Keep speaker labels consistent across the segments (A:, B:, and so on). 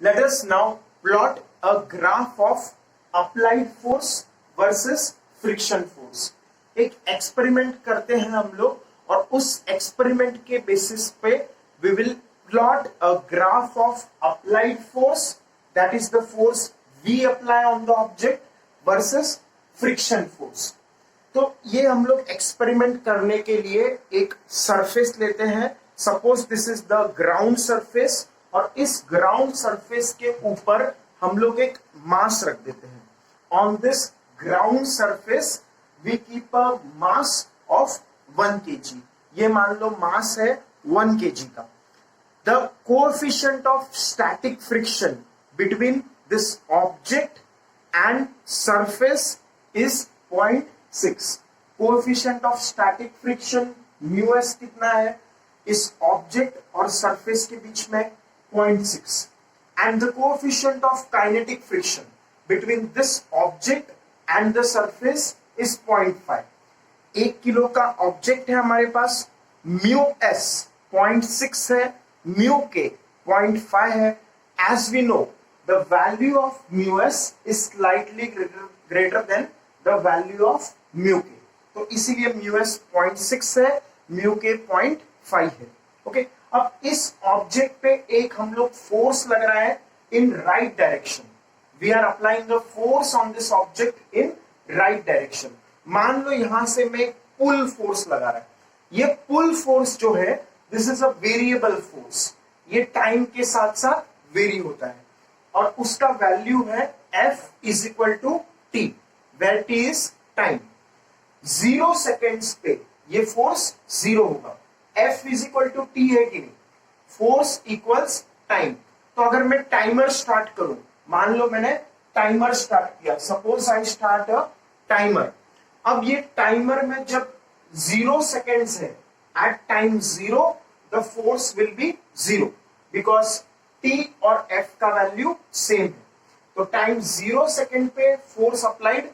A: Let us now plot a graph of applied force versus friction force. एक experiment करते हैं हम लोग और उस एक्सपेरिमेंट के बेसिस पे we will plot a graph of applied force, that is the force we apply on the object, versus friction force. तो ये हम लोग एक्सपेरिमेंट करने के लिए एक सरफेस लेते हैं. Suppose this is the ground surface और इस ग्राउंड सरफेस के ऊपर हम लोग एक मास रख देते हैं. On this ground surface we keep a mass of 1 kg. ये मान लो मास है 1 kg का. The coefficient of static friction between this object and surface is 0.6. Coefficient of static friction mu S कितना है इस ऑब्जेक्ट और सरफेस के बीच में 0.6. And the coefficient of kinetic friction between this object and the surface is 0.5. 1 kilo का object है हमारे पास, mu S 0.6 है, म्यू के 0.5 है. As we know the value of mu s is slightly greater than the value of mu k. तो इसीलिए mu S 0.6 है, mu k 0.5 है. Okay, अब इस ऑब्जेक्ट पे एक हम लोग फोर्स लग रहा है in right direction. We are applying the force on this object in right direction. मान लो यहां से मैं पुल फोर्स लगा रहा है. ये पुल फोर्स जो है this is a variable force. ये टाइम के साथ साथ वेरी होता है और उसका वैल्यू है F is equal to t, where t is time. 0 seconds पे ये फोर्स 0 होगा. F is equal to t है कि नहीं, फोर्स इक्वल्स टाइम. तो अगर मैं टाइमर स्टार्ट करूं, मान लो मैंने टाइमर स्टार्ट किया, suppose I start a timer. अब ये टाइमर में जब 0 सेकेंड्स है, at time 0 the force will be 0 because T और F का वैल्यू सेम है. तो टाइम 0 सेकेंड पे फोर्स अप्लाइड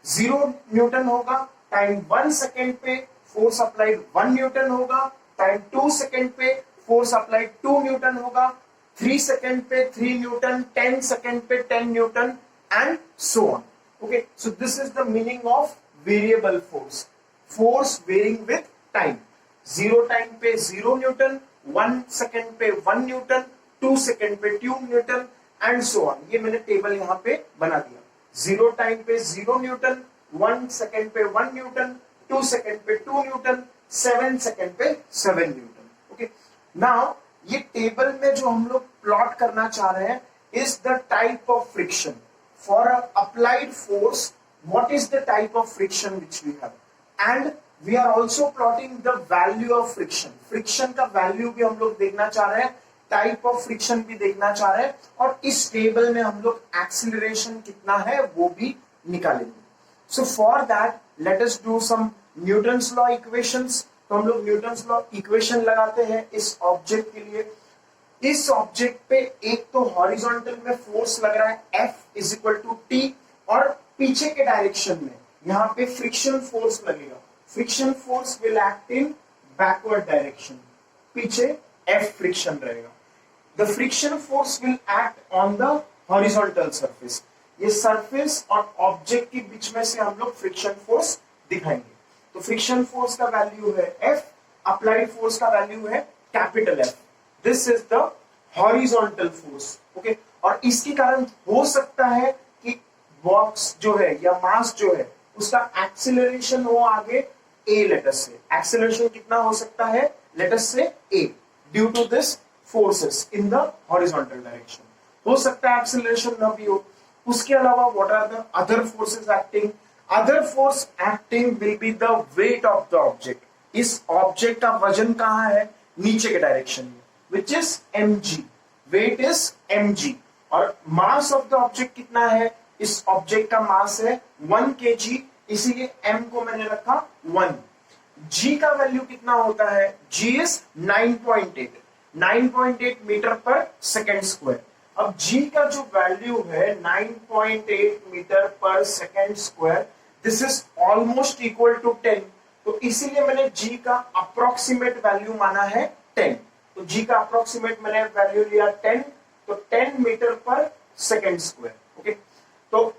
A: 0 न्यूटन होगा, टाइम 1 सेकेंड पे फोर्स अप्लाइड 1 न्यूटन होगा, टाइम 2 सेकेंड पे फोर्स अप्लाइड 2 न्यूटन होगा, 3 सेकेंड पे 3 न्यूटन, 10 सेकेंड पे 10 newton and so on. Okay, so this is the meaning of variable force. Force varying with time. 0 time पे 0 Newton, 1 second पे 1 Newton, 2 second पे 2 Newton and so on. ये मैंने table यहां पे बना दिया. 0 टाइम पे 0 न्यूटन, 1 सेकेंड पे 1 न्यूटन, 2 सेकेंड पे 2 न्यूटन, 7 सेकेंड पे 7 न्यूटन. ओके, नाउ ये टेबल में जो हम लोग प्लॉट करना चाह रहे हैं is the type of friction for a applied force. What is the type of friction which we have, and we are also plotting the value of friction. Friction का वैल्यू भी हम लोग देखना चाह रहे हैं, टाइप ऑफ फ्रिक्शन भी देखना चाह रहे हैं और इस टेबल में हम लोग एक्सीलरेशन कितना है वो भी निकालेंगे. So for that let us do some Newton's law equations. तो हम लोग न्यूटन्स लॉ इक्वेशन लगाते हैं इस ऑब्जेक्ट के लिए. इस ऑब्जेक्ट पे एक तो हॉरिजॉन्टल में फोर्स लग रहा है F is equal to t और पीछे के डायरेक्शन में यहाँ पे फ्रिक्शन फोर्स लगेगा. Friction force will act in backward direction, पीछे F फ्रिक्शन रहेगा. The friction force will act on the horizontal surface. ये सरफेस और ऑब्जेक्ट के बीच में से हम लोग फ्रिक्शन फोर्स दिखाएंगे. तो फ्रिक्शन फोर्स का वैल्यू है F, अप्लाइड फोर्स का वैल्यू है capital F. This is the horizontal force. Okay, और इसके कारण हो सकता है कि बॉक्स जो है या मास जो है उसका एक्सीलरेशन हो आगे A लेटर से. एक्सीलरेशन कितना हो सकता है लेटर से A due to this forces in the horizontal direction. हो सकता है acceleration ना भी हो. उसके अलावा what are the other forces acting? Other force acting will be the weight of the object. इस object का वजन कहाँ है, नीचे के डायरेक्शन में, which is mg. weight is mg और mass of the object कितना है, इस object का mass है 1 kg, इसीलिए m को मैंने रखा 1. g का वैल्यू कितना होता है, g is 9.8 मीटर पर सेकेंड स्क्वायर. अब g का जो वैल्यू है 9.8 मीटर पर second square, this is almost equal to 10. तो इसीलिए मैंने g का अप्रोक्सीमेट वैल्यू माना है 10. तो g का अप्रोक्सीमेट मैंने वैल्यू लिया 10 तो 10 मीटर पर सेकेंड स्क्वायर। ओके, तो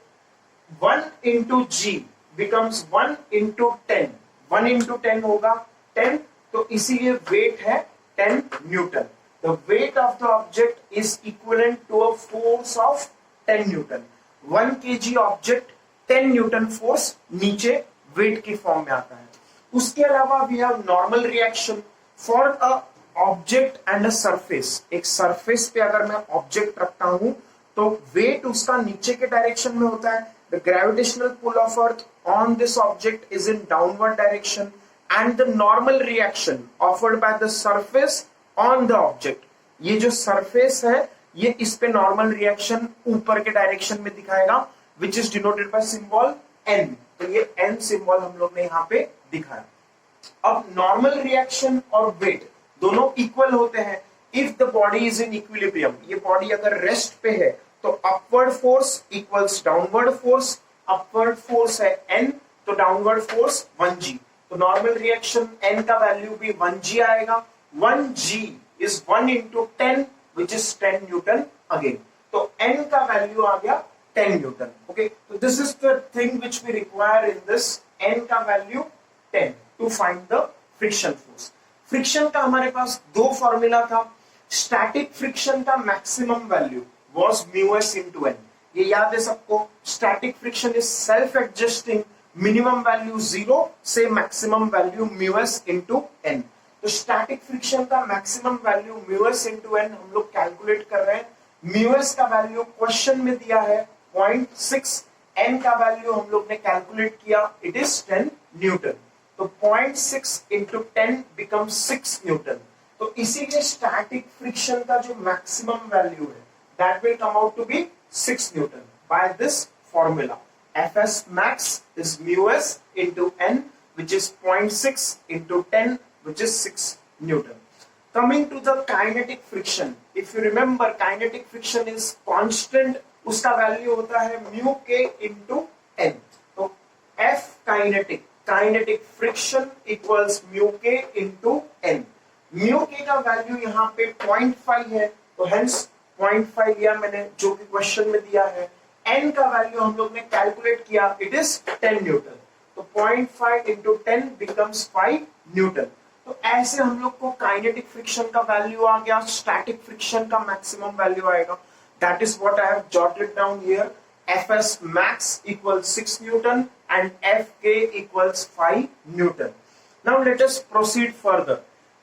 A: 1 into g becomes 1 into 10, 1 into 10 होगा 10, तो इसीलिए वेट है 10 newton. The weight of the object is equivalent to a force of 10 newton. 1 kg object 10 newton force नीचे वेट के फॉर्म में आता है। उसके अलावा we have normal reaction for a object and a surface. एक सरफेस पे अगर मैं ऑब्जेक्ट रखता हूं तो वेट उसका नीचे के डायरेक्शन में होता है। The gravitational pull of earth on this object is in downward direction and the normal reaction offered by the surface on the object. ये जो सरफेस है ये इस पे नॉर्मल रिएक्शन ऊपर के डायरेक्शन में दिखाएगा, which is denoted by symbol N. तो ये एन सिंबल हम लोग ने यहाँ पे दिखाया। अब नॉर्मल रिएक्शन और वेट दोनों इक्वल होते हैं if the body is in equilibrium. ये बॉडी अगर रेस्ट पे है तो upward force equals downward force. Upward force है n, तो डाउनवर्ड फोर्स 1g। तो नॉर्मल रिएक्शन n का वैल्यू भी 1g आएगा। 1g is 1 into 10 which is 10 Newton again. तो n का वैल्यू आ गया 10 न्यूटन। ओके, तो this is the thing which we require in this, n का value 10 to find the friction force. Friction का हमारे पास दो फॉर्मूला था। स्टैटिक फ्रिक्शन का maximum value was mu into N. ये याद है सबको। Static friction is self adjusting, minimum value 0 से maximum value mu into N. तो स्टैटिक फ्रिक्शन का maximum value mu into N हम लोग कैलकुलेट कर रहे हैं। म्यू का वैल्यू क्वेश्चन में दिया है 0.6, एन का वैल्यू हम लोग ने कैलकुलेट किया, इट इज 10 न्यूटन। तो 0.6 इंटू 10 बिकम 6 न्यूटन। तो इसीलिए स्टैटिक फ्रिक्शन का जो मैक्सिमम वैल्यू है that will come out to be 6 newton by this formula. Fs max is mu s into n, which is 0.6 into 10, which is 6 Newton. Coming to the kinetic friction, if you remember, kinetic friction is constant. उसका value होता है mu k into n. तो F kinetic friction equals mu k into n. mu k का value यहाँ पे 0.5 है, तो hence 0.5 लिया मैंने जो कि क्वेश्चन में दिया है। n का वैल्यू हम लोग ने कैलकुलेट किया, इट इज 10 न्यूटन। तो 0.5 इंटू 10 बिकम्स 5 न्यूटन। तो ऐसे हम लोग को काइनेटिक फ्रिक्शन का वैल्यू आ गया, स्टैटिक फ्रिक्शन का मैक्सिमम वैल्यू आएगा। That is what I have jotted down here. Fs max equals 6 Newton and Fk equals 5 Newton. Now let us proceed further.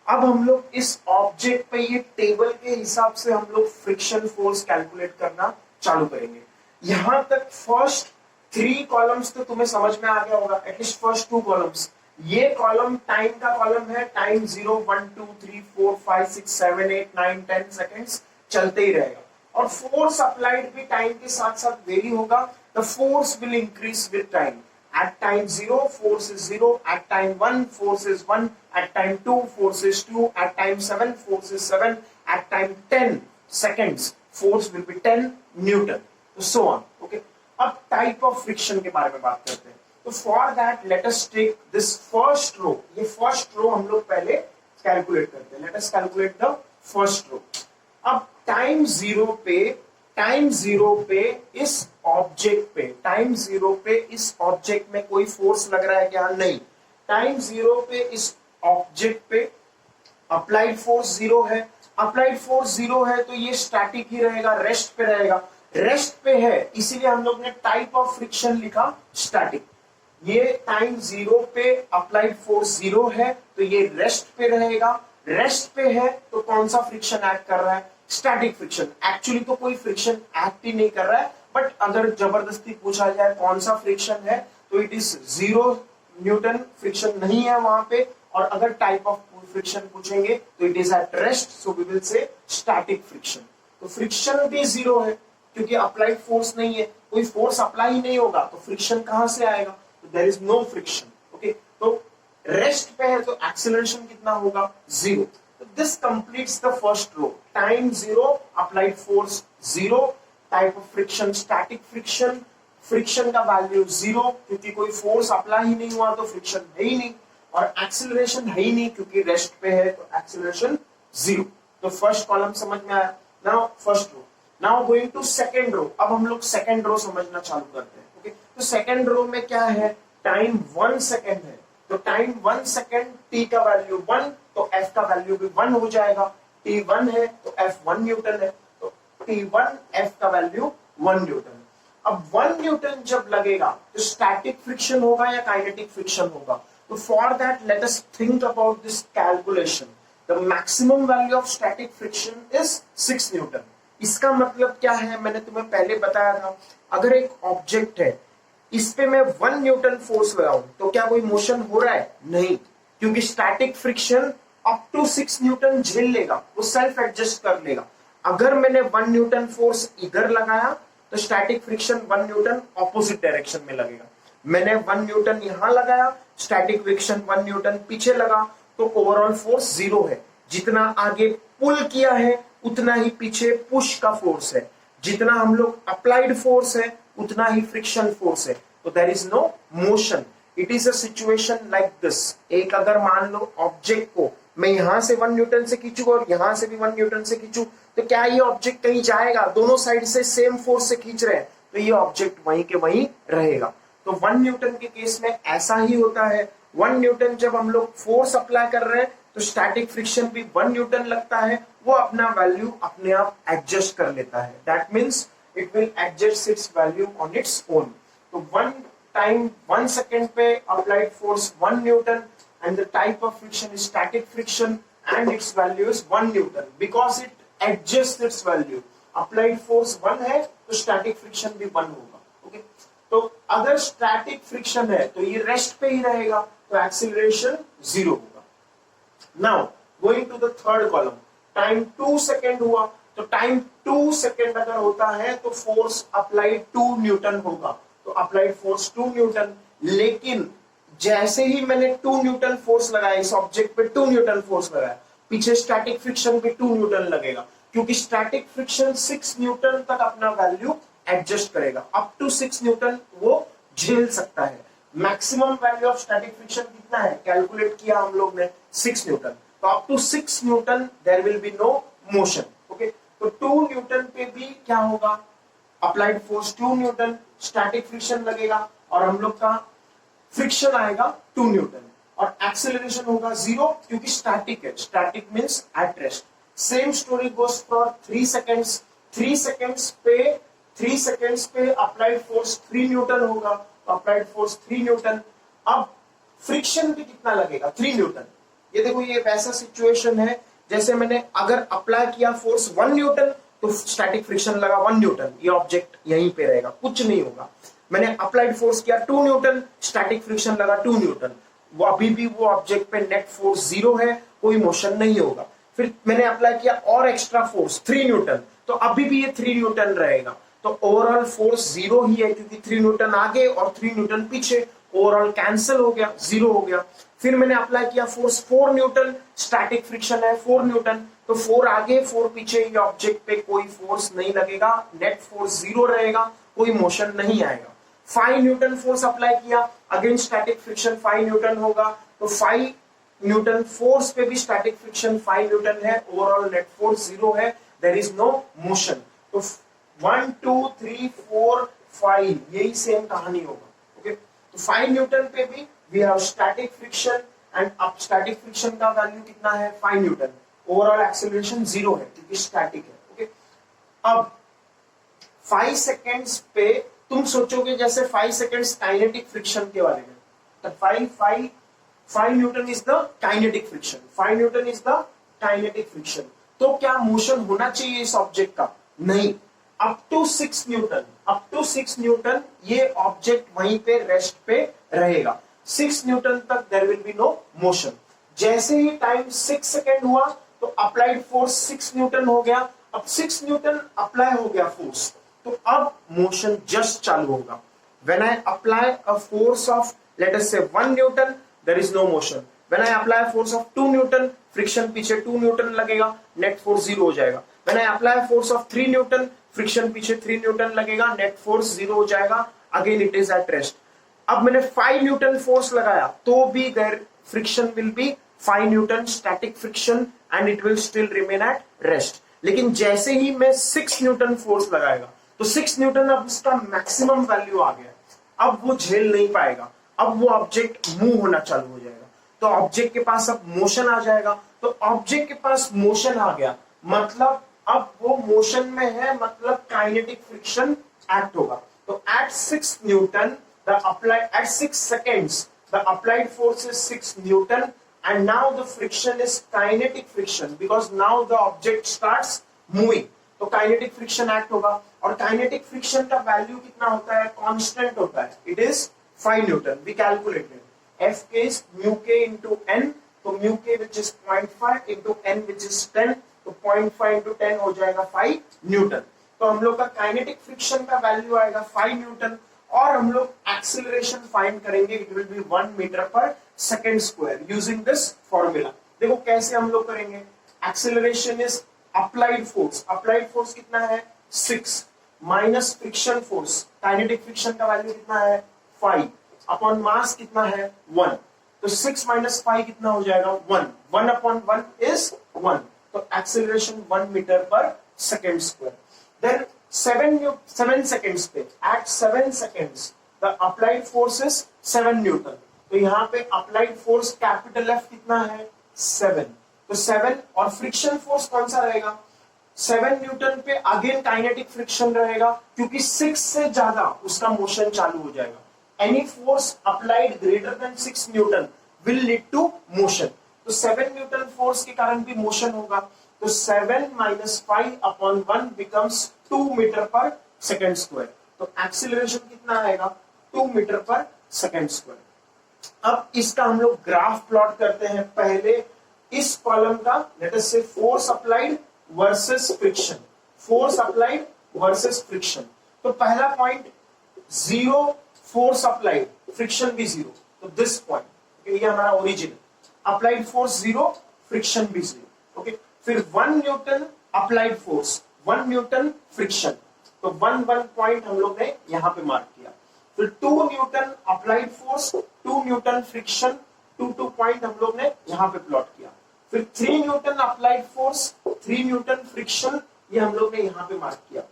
A: अब हम लोग इस ऑब्जेक्ट पे ये टेबल के हिसाब से हम लोग फ्रिक्शन फोर्स कैलकुलेट करना चालू करेंगे। यहां तक फर्स्ट 3 कॉलम्स तो तुम्हें समझ में आ गया होगा, एटलीस्ट फर्स्ट 2 कॉलम्स। ये कॉलम टाइम का कॉलम है, टाइम 0 1 2 3 4 5 6 7 8 9 10 सेकेंड्स चलते ही रहेगा। और फोर्स अप्लाइड भी टाइम के साथ साथ वेरी होगा। The force will increase with time. At time 0, force is 0. At time 1, force is 1. At time 2, force is 2. At time 7, force is 7. At time 10 seconds, force will be 10 Newton. So on. Okay. अब type of friction के बारे में बात करते हैं। तो for that, let us take this first row. ये first row हम लोग पहले calculate करते हैं। Let us calculate the first row. अब time 0 पे इस ऑब्जेक्ट में कोई फोर्स लग रहा है क्या? नहीं। टाइम 0 पे इस ऑब्जेक्ट पे अप्लाइड फोर्स 0 है। अप्लाइड फोर्स 0 है तो ये स्टैटिक ही रहेगा, रेस्ट पे रहेगा। रेस्ट पे है इसीलिए हम लोग ने टाइप ऑफ फ्रिक्शन लिखा स्टैटिक। ये टाइम 0 पे अप्लाइड फोर्स 0 है तो ये रेस्ट पे रहेगा। रेस्ट पे है तो कौन सा फ्रिक्शन एक्ट कर रहा है? Static friction. एक्चुअली तो कोई फ्रिक्शन एक्ट ही नहीं कर रहा है, बट अगर जबरदस्ती पूछा जाए कौन सा फ्रिक्शन है तो इट इज 0 न्यूटन। फ्रिक्शन नहीं है वहां पे। और अगर टाइप ऑफ फ्रिक्शन पूछेंगे तो it is at rest, so we will say static friction. तो फ्रिक्शन भी 0 है क्योंकि अप्लाइड फोर्स नहीं है, कोई फोर्स अप्लाई ही नहीं होगा तो फ्रिक्शन कहां से आएगा? तो there is no friction. Okay, तो रेस्ट पे है तो एक्सेलरेशन कितना होगा? 0। This completes the first row. Time 0, applied force 0, type of friction static friction, friction का value 0 क्योंकि कोई force apply ही नहीं हुआ तो friction है ही नहीं, और acceleration है ही नहीं क्योंकि rest पे है तो acceleration 0। तो first column समझ में आया। Now first row, now going to second row, अब हम लोग सेकेंड रो समझना चालू करते हैं। ओके, तो सेकेंड रो में क्या है, टाइम 1 सेकेंड है, तो टाइम 1 सेकेंड, टी का वैल्यू 1, तो एफ का वैल्यू भी 1 हो जाएगा। टी 1 है तो एफ 1 न्यूटन है, तो T1 एफ का वैल्यू 1 न्यूटन। अब 1 न्यूटन जब लगेगा तो स्टैटिक फ्रिक्शन होगा या काइनेटिक फ्रिक्शन होगा? तो for that let us think about this calculation. The maximum value of static friction is 6 Newton. इसका मतलब क्या है, मैंने तुम्हें पहले बताया था, अगर एक ऑब्जेक्ट है, इस पे मैं 1 न्यूटन फोर्स लगाऊं तो क्या कोई मोशन हो रहा है? नहीं, क्योंकि static friction up to 6 newton झेल लेगा, वो सेल्फ एडजस्ट कर लेगा। अगर मैंने 1 न्यूटन फोर्स इधर लगाया तो static friction 1 Newton opposite direction में लगेगा। मैंने 1 न्यूटन यहां लगाया, स्टैटिक फ्रिक्शन 1 न्यूटन पीछे लगा, तो ओवरऑल फोर्स 0 है। जितना आगे पुल किया है उतना ही पीछे पुश का फोर्स है, जितना हम लोग अप्लाइड फोर्स है उतना ही फ्रिक्शन फोर्स है, तो there is no motion. It is a situation like this. एक अगर मान लो ऑब्जेक्ट को मैं यहां से 1 न्यूटन से खींचू और यहां से भी 1 न्यूटन से खींचू, तो क्या ये ऑब्जेक्ट कहीं जाएगा? दोनों साइड से सेम फोर्स से खींच रहे हैं तो ये ऑब्जेक्ट वहीं के वहीं रहेगा। तो 1 न्यूटन के केस में ऐसा ही होता है। 1 न्यूटन जब हम लोग फोर्स अप्लाई कर रहे हैं तो स्टैटिक फ्रिक्शन भी 1 न्यूटन लगता है, वो अपना वैल्यू अपने आप एडजस्ट कर लेता है। That means it will adjust its value on its own. तो 1 सेकेंड पे applied force 1 Newton and the type of friction is static friction and its value is 1 Newton because it adjusts its value. Applied force 1 है तो static friction भी 1 होगा। Okay, तो अगर static friction है तो ये रेस्ट पे ही रहेगा, तो acceleration 0 होगा। Now going to the third column, time 2 second हुआ, तो टाइम 2 सेकेंड अगर होता है तो फोर्स अप्लाइड 2 न्यूटन होगा, तो अप्लाइड फोर्स 2 न्यूटन। लेकिन जैसे ही मैंने 2 न्यूटन फोर्स लगाया, इस ऑब्जेक्ट पे 2 न्यूटन फोर्स लगाया, पीछे स्टैटिक फ्रिक्शन पे 2 न्यूटन लगेगा, क्योंकि स्टैटिक फ्रिक्शन 6 न्यूटन तक अपना वैल्यू एडजस्ट करेगा। अप टू 6 न्यूटन वो झेल सकता है। Maximum value of static friction कितना है, कैलकुलेट किया हम लोग ने, 6 न्यूटन। तो up to 6 newton there will be no motion. Okay, तो 2 न्यूटन पे भी क्या होगा, applied force 2 newton, static friction लगेगा और हम लोग का फ्रिक्शन आएगा 2 न्यूटन और एक्सेलरेशन होगा 0, क्योंकि स्टैटिक है। Static means at rest. Same story goes for 3 seconds. 3 seconds पे अप्लाइड फोर्स 3 न्यूटन होगा, तो अप्लाइड फोर्स 3 न्यूटन। अब फ्रिक्शन भी कितना लगेगा, 3 न्यूटन। ये देखो, ये वैसा सिचुएशन है जैसे मैंने अगर अप्लाई किया फोर्स 1 न्यूटन तो स्टैटिक फ्रिक्शन लगा 1 न्यूटन, ये ऑब्जेक्ट यहीं पे रहेगा, कुछ नहीं होगा। मैंने अप्लाइड फोर्स किया 2 न्यूटन, स्टैटिक फ्रिक्शन लगा 2 न्यूटन, वो अभी भी वो ऑब्जेक्ट पे नेट फोर्स 0 है, कोई मोशन नहीं होगा। फिर मैंने अप्लाई किया और एक्स्ट्रा फोर्स 3 न्यूटन, तो अभी भी ये 3 न्यूटन रहेगा। तो ओवरऑल फोर्स 0 ही है, क्योंकि 3 न्यूटन आगे और 3 न्यूटन पीछे, ओवरऑल कैंसिल हो गया, 0 हो गया। फिर मैंने अप्लाई किया फोर्स 4 न्यूटन, स्टैटिक फ्रिक्शन है 4 न्यूटन, तो 4 आगे 4 पीछे, ये ऑब्जेक्ट पे कोई फोर्स नहीं लगेगा, नेट फोर्स 0 रहेगा, कोई मोशन नहीं आएगा। 5 न्यूटन फोर्स अप्लाई किया, अगेन स्टैटिक फ्रिक्शन 5 न्यूटन होगा, तो 5 न्यूटन फोर्स पे भी स्टैटिक फ्रिक्शन 5 न्यूटन है, ओवरऑल नेट फोर्स 0 है, देयर इज नो मोशन। तो 1 2 3 4 5 यही सेम कहानी होगा। ओके, तो 5 न्यूटन पे भी we have static friction and अब स्टैटिक फ्रिक्शन का वैल्यू कितना है, 5 न्यूटन। ओवरऑल एक्सेलरेशन 0 है क्योंकि स्टैटिक है। ओके, अब 5 सेकेंड्स पे तुम सोचोगे जैसे 5 सेकेंड्स काइनेटिक फ्रिक्शन के बारे में, तो 5 newton is the kinetic friction, 5 newton is the kinetic friction. तो क्या मोशन होना चाहिए इस ऑब्जेक्ट का? नहीं, अप टू 6 न्यूटन ये ऑब्जेक्ट वहीं पे रेस्ट पे रहेगा। 6 न्यूटन तक there will be no motion. जैसे ही टाइम 6 सेकेंड हुआ तो अप्लाइड फोर्स 6 न्यूटन हो गया। अब 6 न्यूटन अप्लाई हो गया फोर्स, तो अब मोशन जस्ट चालू होगा। When I apply a force of let us say 1 Newton, there is no motion. When I apply a force of 2 Newton, friction पीछे 2 Newton लगेगा, net force 0 हो जाएगा। When I apply a force of 3 Newton, friction पीछे 3 Newton लगेगा, net force 0 हो जाएगा, again it is at rest. अब मैंने 5 Newton force लगाया तो भी there friction will be 5 Newton static friction and it will still remain at rest. लेकिन जैसे ही मैं 6 न्यूटन फोर्स लगाएगा तो 6 न्यूटन अब उसका मैक्सिमम वैल्यू आ गया, अब वो झेल नहीं पाएगा, अब वो ऑब्जेक्ट मूव होना चालू हो जाएगा, तो ऑब्जेक्ट के पास अब मोशन आ जाएगा। तो ऑब्जेक्ट के पास मोशन आ गया मतलब अब वो मोशन में है, मतलब काइनेटिक फ्रिक्शन एक्ट होगा। तो at 6 newton the applied at 6 seconds the applied force is 6 newton and now the friction is kinetic friction because now the object starts moving। तो kinetic friction act होगा और kinetic friction का value कितना होता है, constant होता है, it is 5 Newton. we calculated f k is mu k into n, तो mu k which is 0.5 into n which is 10, तो 0.5 into 10 हो जाएगा 5 न्यूटन। तो हम लोग का kinetic friction का वैल्यू आएगा 5 न्यूटन और हम लोग एक्सीलरेशन फाइंड करेंगे, इट विल बी 1 मीटर पर second square using this formula. देखो कैसे हम लोग करेंगे, एक्सीलरेशन इज अप्लाइड फोर्स कितना है 6 minus friction force, kinetic friction का वैल्यू कितना है 5 अपॉन मास कितना है 1, तो 6 माइनस 5 कितना हो जाएगा 1, 1 अपॉन 1 इज 1, तो एक्सीलरेशन 1 मीटर पर सेकेंड स्क्वायर। देन 7 seconds पे at 7 seconds the applied force is 7 Newton. तो यहाँ पे अप्लाइड फोर्स कैपिटल F कितना है 7, तो 7 और फ्रिक्शन फोर्स कौन सा रहेगा 7 न्यूटन पे अगेन काइनेटिक फ्रिक्शन रहेगा क्योंकि 6 से ज्यादा उसका मोशन चालू हो जाएगा। Any force applied greater than 6 newton will lead to motion, तो 7 न्यूटन फोर्स के कारण भी मोशन होगा, तो 7 माइनस 5 अपॉन 1 बिकम्स 2 मीटर पर सेकेंड स्क्वायर। तो एक्सीलरेशन कितना आएगा 2 मीटर पर सेकेंड स्क्वायर। अब इसका हम लोग ग्राफ प्लॉट करते हैं। पहले इस कॉलम का लेट अस से force applied versus friction, force applied versus friction. तो पहला पॉइंट 0 फोर्स अप्लाइड, फ्रिक्शन भी 0, तो दिस पॉइंट ये हमारा ओरिजिन, अप्लाइड फोर्स 0 फ्रिक्शन भी 0। ओके, फिर 1 Newton applied force, 1 Newton friction, तो 1 पॉइंट हम लोग ने यहां पे मार्क किया। फिर 2 Newton applied force, 2 Newton friction, 2 point हम लोग ने यहां पे प्लॉट किया। फिर 3 Newton applied force, 3 Newton friction, ये हम लोग ने यहां पे मार्क किया।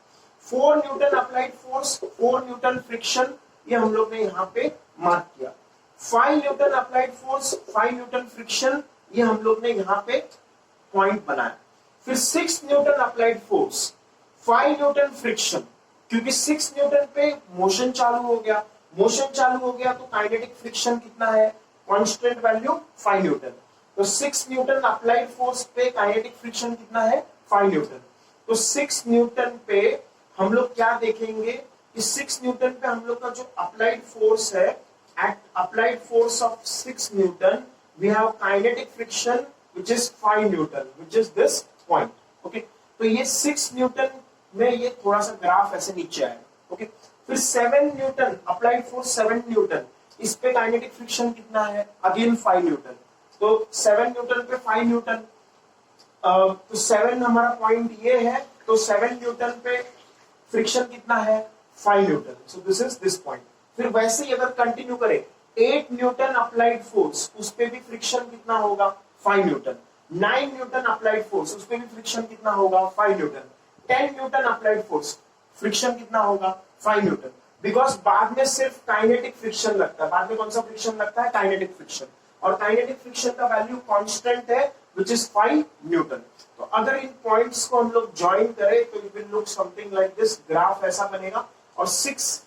A: 4 Newton applied force, 4 Newton friction, ये हम लोग ने यहां पे मार्क किया। 5 Newton applied force, 5 Newton friction, ये हम लोग ने यहां पे पॉइंट बनाया। फिर 6 Newton applied force, 5 Newton friction, क्योंकि 6 न्यूटन पे मोशन चालू हो गया, मोशन चालू हो गया तो काइनेटिक फ्रिक्शन कितना है कांस्टेंट वैल्यू 5 न्यूटन, तो 6 न्यूटन अप्लाइड फोर्स पे काइनेटिक फ्रिक्शन कितना है 5 न्यूटन। तो 6 न्यूटन पे हम लोग क्या देखेंगे कि 6 न्यूटन पे हम लोग का जो अप्लाइड फोर्स है, at applied force of 6 newton we have kinetic friction which is 5 newton, which is this point। Okay, तो ये 6 न्यूटन में ये थोड़ा सा ग्राफ ऐसे नीचे आएगा। ओके, फिर 7 न्यूटन अप्लाइड फोर्स 7 न्यूटन, इस पे काइनेटिक फ्रिक्शन कितना है अगेन 5 न्यूटन, तो 7 न्यूटन पे 5 न्यूटन, तो 7 हमारा पॉइंट ये है, तो 7 न्यूटन पे फ्रिक्शन कितना है 5 Newton, so this is this point. फिर वैसे ही अगर कंटिन्यू करें 8 न्यूटन अप्लाइड फोर्स, उस पे भी फ्रिक्शन कितना होगा 5 न्यूटन। 9 न्यूटन अप्लाइड फोर्स, उस पे भी फ्रिक्शन कितना होगा 5 Newton. 10 Newton applied force, friction कितना होगा 5 न्यूटन, बिकॉज बाद में सिर्फ काइनेटिक फ्रिक्शन लगता है, बाद में कौन सा फ्रिक्शन लगता है काइनेटिक फ्रिक्शन, और काइनेटिक फ्रिक्शन का वैल्यू कांस्टेंट है विच इज 5 न्यूटन। तो अगर इन पॉइंट्स को हम लोग ज्वाइन करें तो it will look something like this, graph ऐसा बनेगा, और 6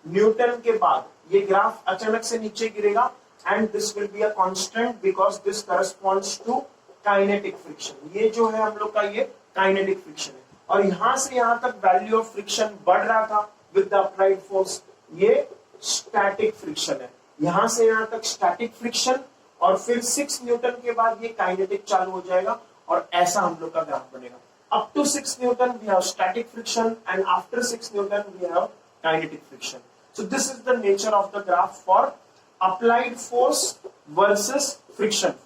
A: न्यूटन के बाद ये ग्राफ अचानक से नीचे गिरेगा and this will be a constant because this corresponds to kinetic friction। ये जो है हम लोग का ये kinetic friction है, और यहां से यहां तक वैल्यू ऑफ फ्रिक्शन बढ़ रहा था with the applied force, ये static friction है, यहां से यहां तक static friction, और फिर 6 न्यूटन के बाद ये kinetic चालू हो जाएगा, और ऐसा हम लोग का ग्राफ बनेगा। up to 6 Newton we have static friction and after 6 Newton we have kinetic friction। so this is the nature of the graph for applied force versus friction force।